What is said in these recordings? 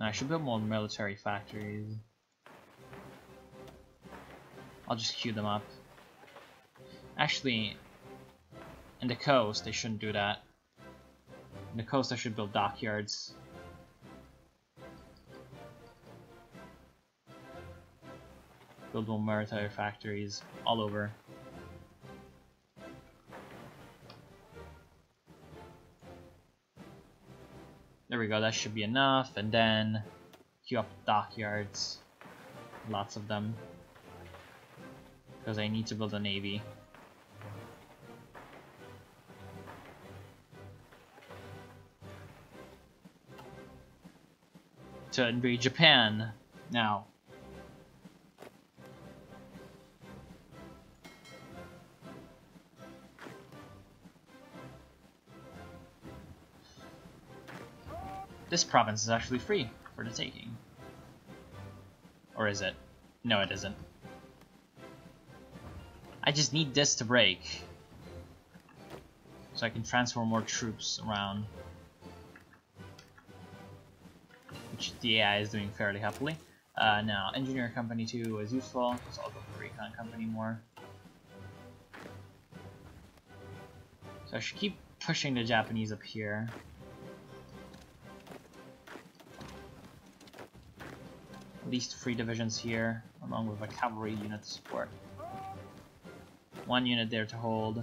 Now, I should build more military factories. I'll just queue them up. Actually, in the coast, they shouldn't do that. In the coast, I should build dockyards. Build more military factories all over. There we go, that should be enough. And then queue up dockyards. Lots of them. Because I need to build a navy. To invade Japan now. This province is actually free for the taking. Or is it? No, it isn't. I just need this to break. So I can transfer more troops around. Which the AI is doing fairly happily. Now, Engineer Company 2 is useful, so I'll go for Recon Company more. So I should keep pushing the Japanese up here. At least 3 divisions here, along with a cavalry unit support. 1 unit there to hold.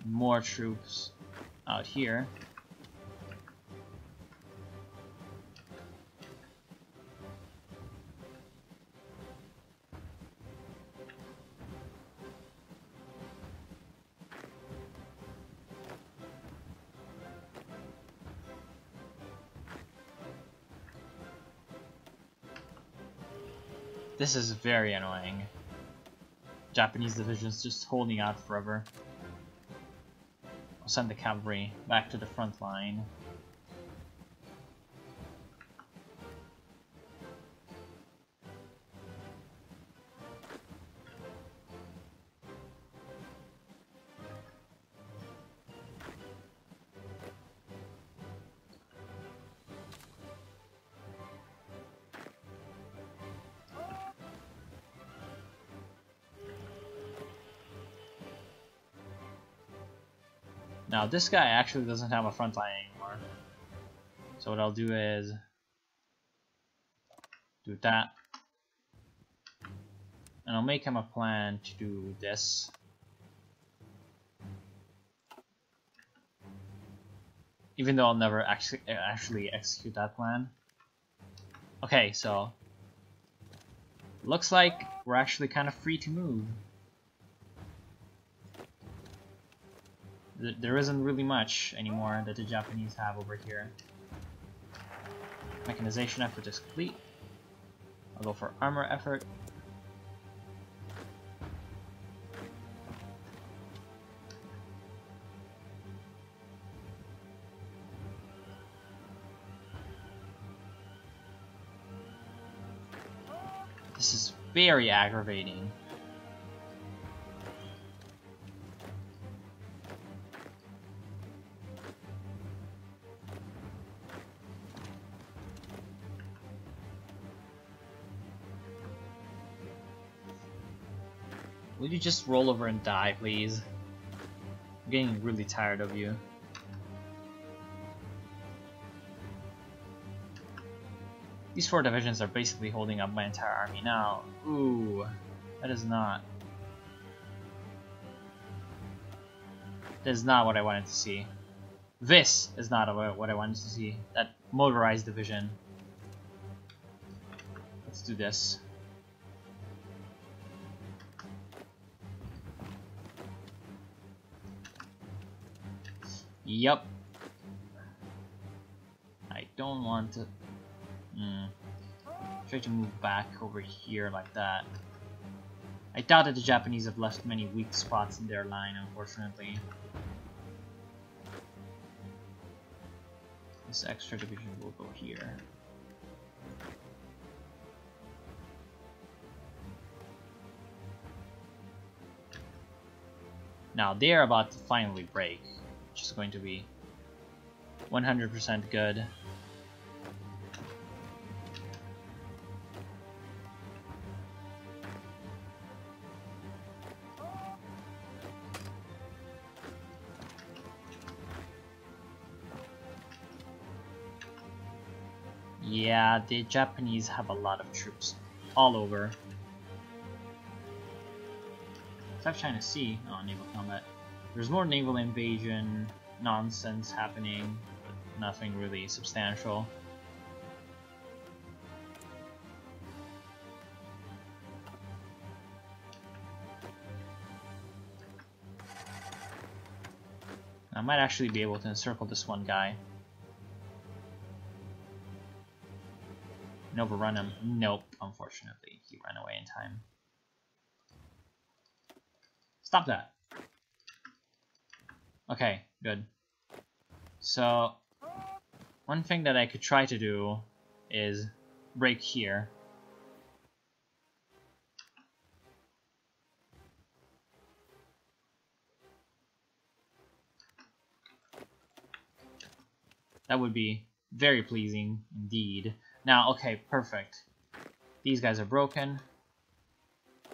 More troops out here. This is very annoying. Japanese divisions just holding out forever. I'll send the cavalry back to the front line. Now this guy actually doesn't have a front line anymore. So what I'll do is do that. And I'll make him a plan to do this. Even though I'll never actually execute that plan. Okay, so looks like we're actually kind of free to move. There isn't really much anymore that the Japanese have over here. Mechanization effort is complete. I'll go for armor effort. This is very aggravating. Will you just roll over and die, please? I'm getting really tired of you. These 4 divisions are basically holding up my entire army now. Ooh, that is not what I wanted to see. This is not what I wanted to see. That motorized division. Let's do this. Yup. I don't want to try to move back over here like that. I doubt that the Japanese have left many weak spots in their line, unfortunately. This extra division will go here. Now they are about to finally break, which is going to be 100% good. Yeah, the Japanese have a lot of troops all over. South China Sea. Oh, naval combat. There's more naval invasion nonsense happening, but nothing really substantial. I might actually be able to encircle this one guy. And overrun him. Nope, unfortunately. He ran away in time. Stop that. Okay, good. So, one thing that I could try to do is break here. That would be very pleasing indeed. Now, okay, perfect. These guys are broken.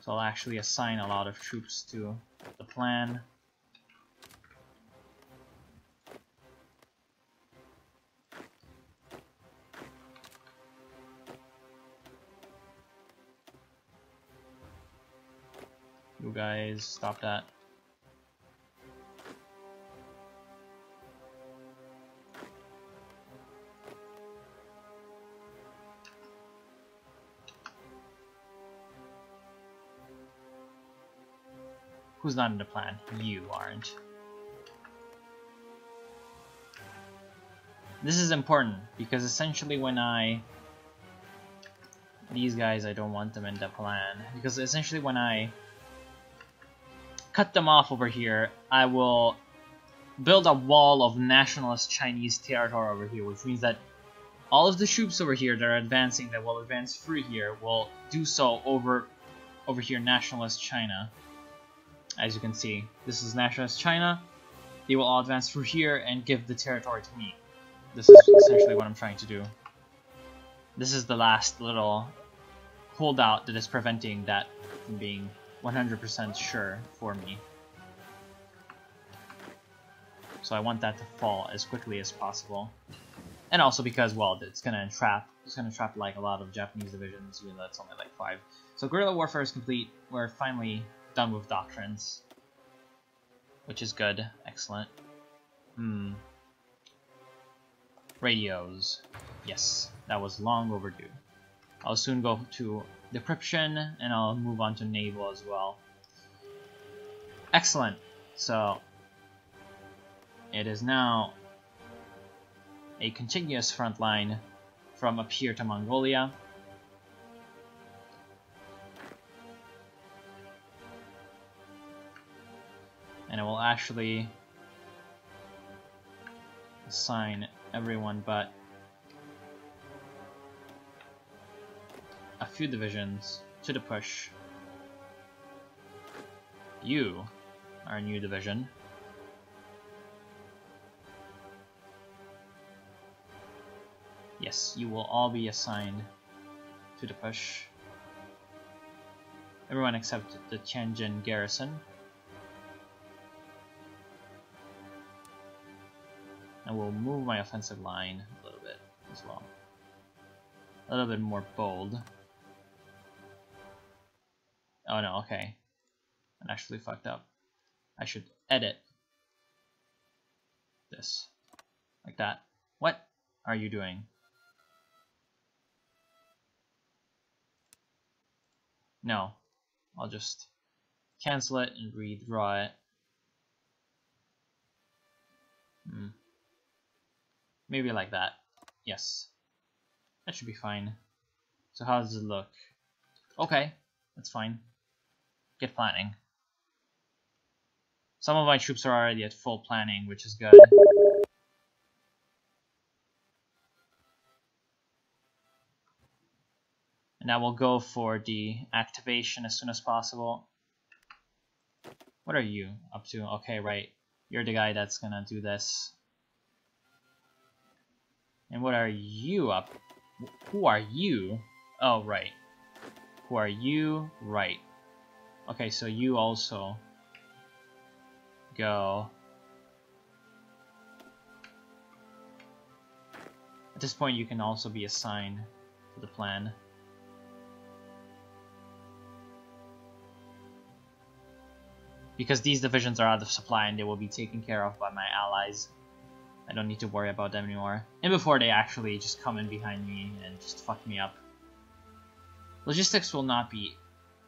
So I'll actually assign a lot of troops to the plan. You guys, stop that. Who's not in the plan? You aren't. This is important, because essentially when these guys, I don't want them in the plan, because essentially when I cut them off over here, I will build a wall of nationalist Chinese territory over here, which means that all of the troops over here that are advancing, that will advance through here, will do so over here, nationalist China. As you can see, this is nationalist China. They will all advance through here and give the territory to me. This is essentially what I'm trying to do. This is the last little holdout that is preventing that from being 100% sure for me. So I want that to fall as quickly as possible. And also because, well, it's gonna entrap like a lot of Japanese divisions, even though it's only like 5. So guerrilla warfare is complete. We're finally done with doctrines, which is good. Excellent. Radios. Yes, that was long overdue. I'll soon go to decryption, and I'll move on to naval as well. Excellent. So it is now a continuous front line from up here to Mongolia. And it will actually assign everyone but a few divisions to the push. You are a new division. Yes, you will all be assigned to the push. Everyone except the Tianjin garrison. And we'll move my offensive line a little bit as well. A little bit more bold. Oh no, okay. I actually fucked up. I should edit this. Like that. What are you doing? No. I'll just cancel it and redraw it. Maybe like that. Yes. That should be fine. So how does it look? Okay, that's fine. Get planning. Some of my troops are already at full planning, which is good. And I will go for the activation as soon as possible. What are you up to? Okay, right. You're the guy that's gonna do this. And what are you up? Who are you? Oh, right. Who are you? Right. Okay, so you also go At this point, you can also be assigned to the plan. Because these divisions are out of supply and they will be taken care of by my allies. I don't need to worry about them anymore. And before they actually just come in behind me and just fuck me up. Logistics will not be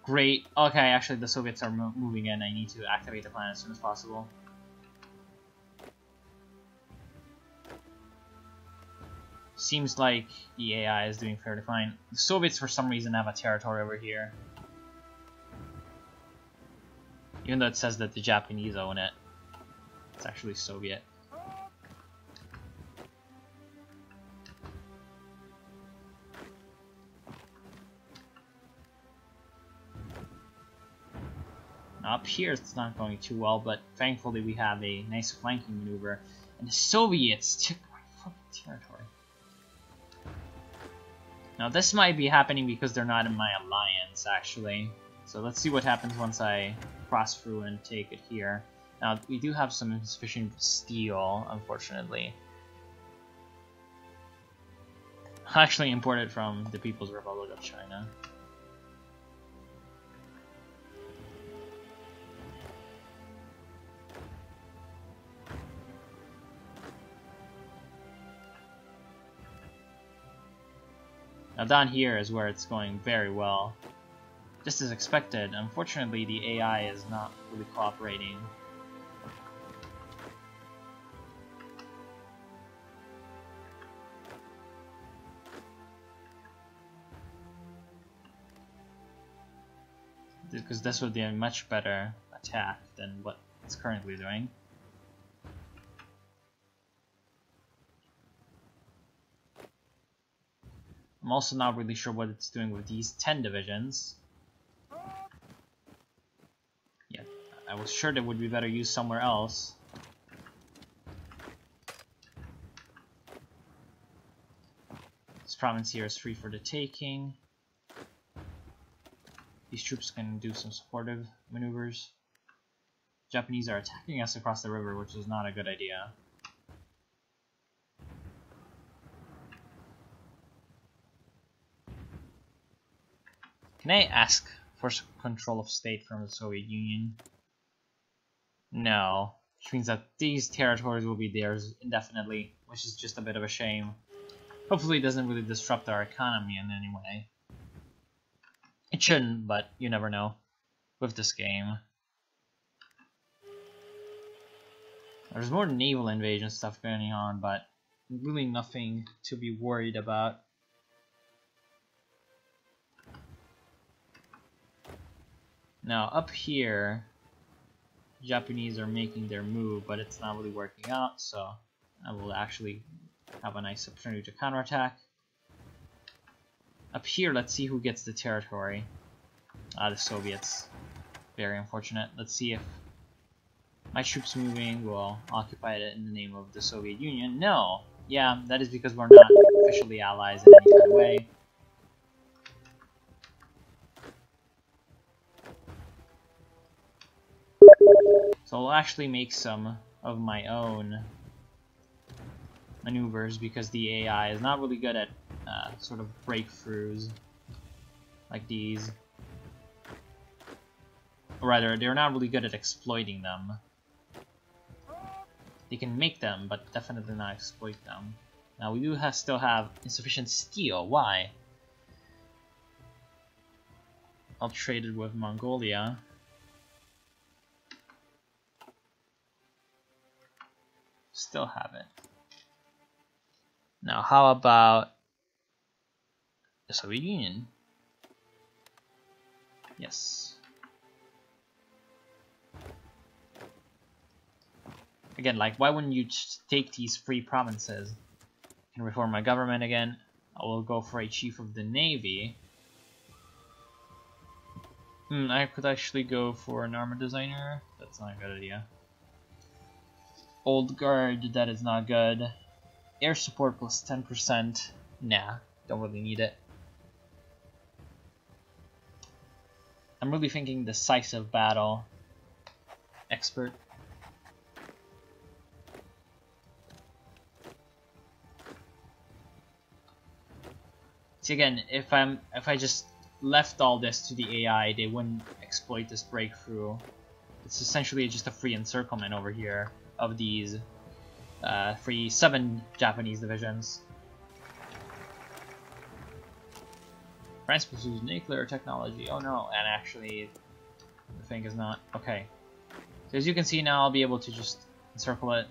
great. Okay, actually the Soviets are moving in. I need to activate the plan as soon as possible. Seems like the AI is doing fairly fine. The Soviets for some reason have a territory over here. Even though it says that the Japanese own it. It's actually Soviet. Now up here it's not going too well, but thankfully we have a nice flanking maneuver. And the Soviets took my fucking territory. Now this might be happening because they're not in my alliance, actually. So let's see what happens once I cross through and take it here. Now we do have some insufficient steel, unfortunately. Actually imported from the People's Republic of China. Now down here is where it's going very well. Just as expected, unfortunately the AI is not really cooperating. Because this would be a much better attack than what it's currently doing. I'm also not really sure what it's doing with these 10 divisions. Yeah, I was sure they would be better used somewhere else. This province here is free for the taking. These troops can do some supportive maneuvers. Japanese are attacking us across the river, which is not a good idea. Can I ask for control of state from the Soviet Union? No, which means that these territories will be theirs indefinitely, which is just a bit of a shame. Hopefully it doesn't really disrupt our economy in any way. It shouldn't, but you never know with this game. There's more naval invasion stuff going on, but really nothing to be worried about. Now up here, Japanese are making their move, but it's not really working out, so I will actually have a nice opportunity to counterattack. Up here, let's see who gets the territory. The Soviets. Very unfortunate. Let's see if my troops moving will occupy it in the name of the Soviet Union. No! Yeah, that is because we're not officially allies in any kind of way. So I'll actually make some of my own maneuvers because the AI is not really good at sort of breakthroughs like these. Or rather, they're not really good at exploiting them. They can make them, but definitely not exploit them. Now we do still have insufficient steel. Why? I'll trade it with Mongolia. Still have it. Now how about the Soviet Union? Yes. Again, like, why wouldn't you take these free provinces? I can reform my government again. I will go for a chief of the navy. I could actually go for an armor designer. That's not a good idea. Old guard, that is not good. Air support plus 10%. Nah, don't really need it. I'm really thinking decisive battle. Expert. See, again, if I just left all this to the AI, they wouldn't exploit this breakthrough. It's essentially just a free encirclement over here of these free 7 Japanese divisions. France pursues nuclear technology. Oh no, and actually the thing is not. Okay. So as you can see now, I'll be able to just encircle it.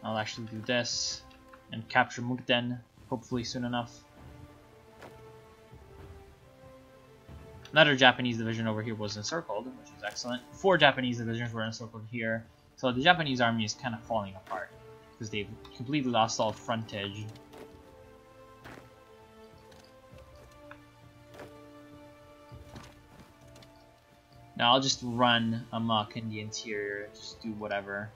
I'll actually do this and capture Mukden, hopefully soon enough. Another Japanese division over here was encircled, which is excellent. 4 Japanese divisions were encircled here. So the Japanese army is kind of falling apart because they've completely lost all frontage. Now I'll just run amok in the interior, just do whatever.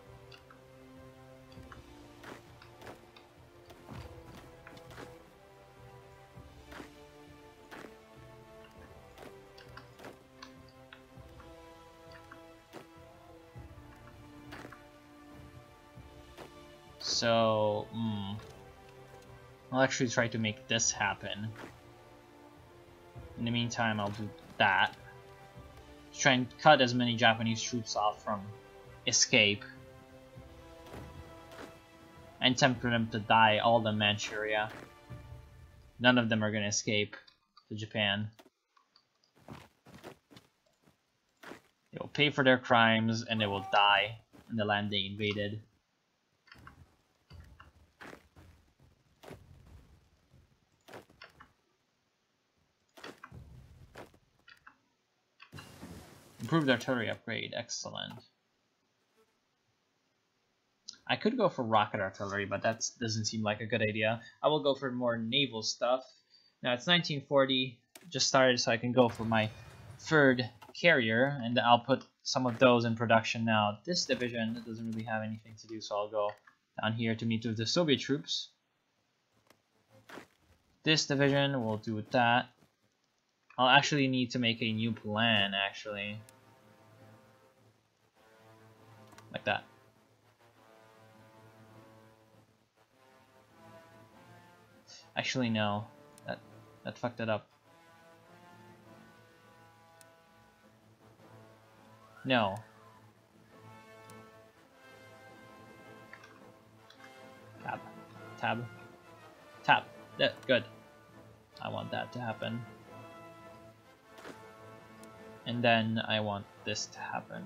So, I'll actually try to make this happen. In the meantime, I'll do that. Try and cut as many Japanese troops off from escape. And tempt them to die, all the Manchuria. None of them are going to escape to Japan. They will pay for their crimes and they will die in the land they invaded. Improved artillery upgrade, excellent. I could go for rocket artillery, but that doesn't seem like a good idea. I will go for more naval stuff. Now it's 1940, just started, so I can go for my 3rd carrier, and I'll put some of those in production now. This division doesn't really have anything to do, so I'll go down here to meet with the Soviet troops. This division will do that. I'll actually need to make a new plan, actually. Like that. Actually, no. That fucked it up. No. Tab. Tab. Tab. That, good. I want that to happen. And then I want this to happen.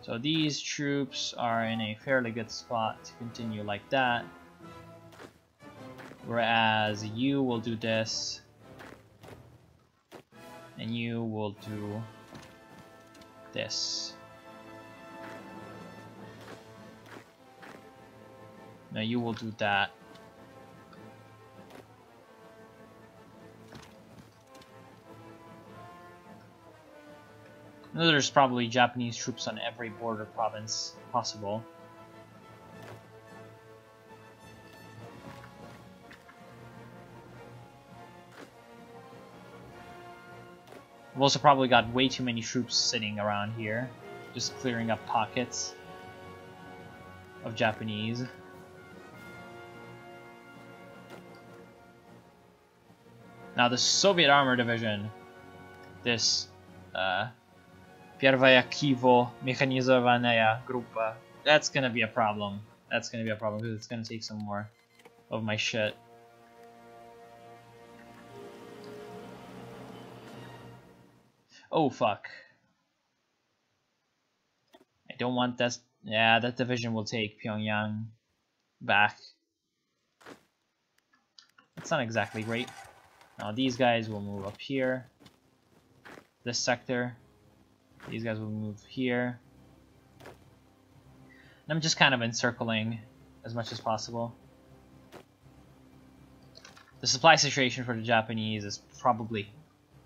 So these troops are in a fairly good spot to continue like that. Whereas you will do this. And you will do this. Now you will do that. I know there's probably Japanese troops on every border province possible. We've also probably got way too many troops sitting around here, just clearing up pockets of Japanese. Now the Soviet Armor Division, this Pierwsza Kivo Mechanizowana Grupa, that's gonna be a problem. That's gonna be a problem because it's gonna take some more of my shit. Oh fuck. I don't want that. Yeah, that division will take Pyongyang back. It's not exactly great. Now these guys will move up here. This sector. These guys will move here. And I'm just kind of encircling as much as possible. The supply situation for the Japanese is probably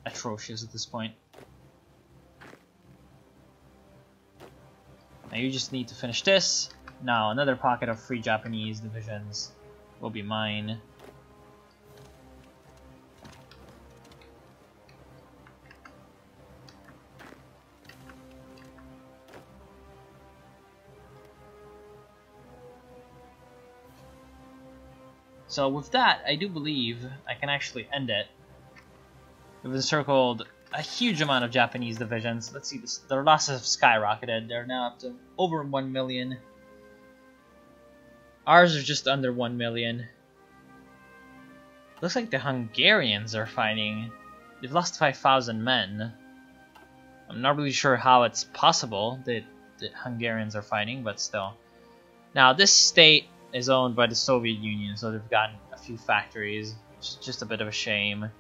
atrocious at this point. Now you just need to finish this. Now another pocket of free Japanese divisions will be mine. So with that, I do believe I can actually end it. We've encircled a huge amount of Japanese divisions. Let's see, their losses have skyrocketed. They're now up to over 1 million. Ours are just under 1 million. Looks like the Hungarians are fighting. They've lost 5,000 men. I'm not really sure how it's possible that the Hungarians are fighting, but still. Now, this state is owned by the Soviet Union, so they've gotten a few factories. It's just a bit of a shame.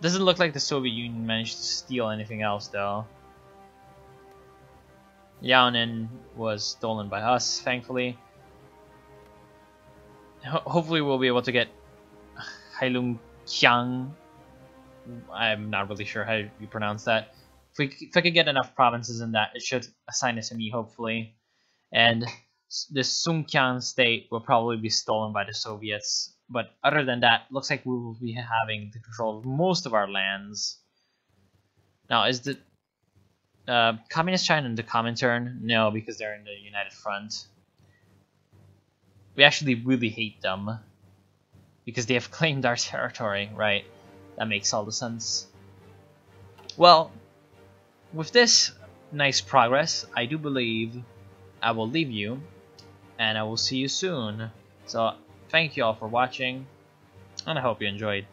Doesn't look like the Soviet Union managed to steal anything else, though. Liaoning was stolen by us, thankfully. Hopefully we'll be able to get Heilongjiang. I'm not really sure how you pronounce that. If I could get enough provinces in that, it should assign it to me, hopefully. And the Sungkyang state will probably be stolen by the Soviets. But other than that, looks like we will be having the control of most of our lands. Now, is the Communist China in the Comintern? No, because they're in the United Front. We actually really hate them because they have claimed our territory, right? That makes all the sense. Well, with this nice progress, I do believe I will leave you, and I will see you soon. So, thank you all for watching, and I hope you enjoyed.